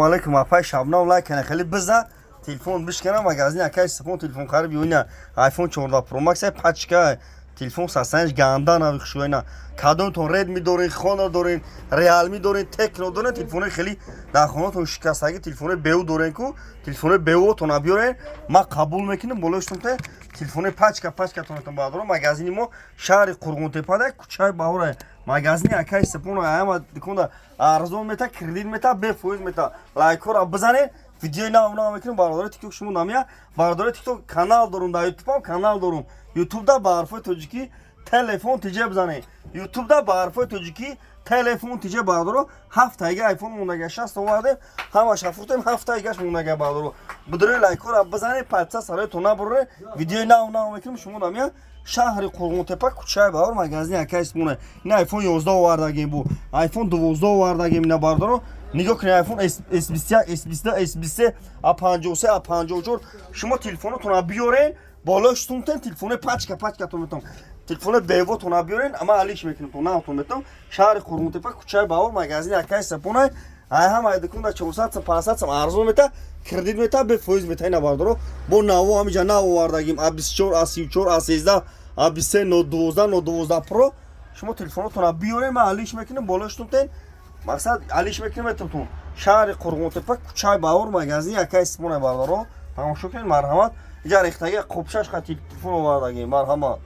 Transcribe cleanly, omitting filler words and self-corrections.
علیکم اپای شبنم لایک کنه خیلی بزن تلفن بشکنم مغازین اکای سپون تلفن خراب یوینا آیفون 14 پرو مکس پاچکا تلفن ساسنج گاندان اوی خوینا کادون تون رد می دورین خونر دورین ریال می دورین تکنو دورین تلفن خیلی در خونه تون شکستگی تلفن بیو دورین کو تلفن بیو تون ابیورین ما قبول میکنیم بولشتون ته تلفن پاچکا تون بادرو مغازین مو شهر قرغون تپاده کوچای باوره مغازین اکای سپون اما دکوندا ارزون متا کردید متا به فوز متا لایکور بزنین ویدیو نه میکنم بارداره تیک توک شما نامیا بارداره تیک توک کانال دارم در یوتیوب هم کانال دارم یوتیوب دا با حرفای توجیکی تلفن تیجه بزنه یوتیوب دا با حرفای توجیکی تلفن تیجه باردارو هفت ایگه آیفون مونده 60 اومده همه شفرتیم هفت ایگهش مونده باردارو بدره لایکور بزنه پاتسا سر تونا بره ویدیو نه میکنم شما نامیا شهر قرغون تپه کوچه باور مغازین اکایس مونه این آیفون 11 آوردگیم بو آیفون 12 آوردگیم نه باردارو نگاه کنید آیفون S21 S22 S23 A53 A54 شما تلفنتون بیارین بالاش تلفن پاچکا تون میتون تلفن بیو تون بیارین اما علیش میکنم تو نه تون میتون شهر قرغون تپه کوچه باور مغازین اکایس سپونه ای هم ای دکون 400 500 ارزون میته کردیت میته به فوز میته نه باردارو بو ناو همینجا ناو آوردگیم A24 A34 A13 A23 912 پرو شما تلفنتون بیارین ما علیش میکنیم بالاش تون مقصد علیش میکنم تون شهر قرغون تپه کوچه باور مغازین اکای سپونه باردارو تماشا کنین مرحمت اینجا ریختگی خوبشش خاطر تلفن آوردگیم مرحمت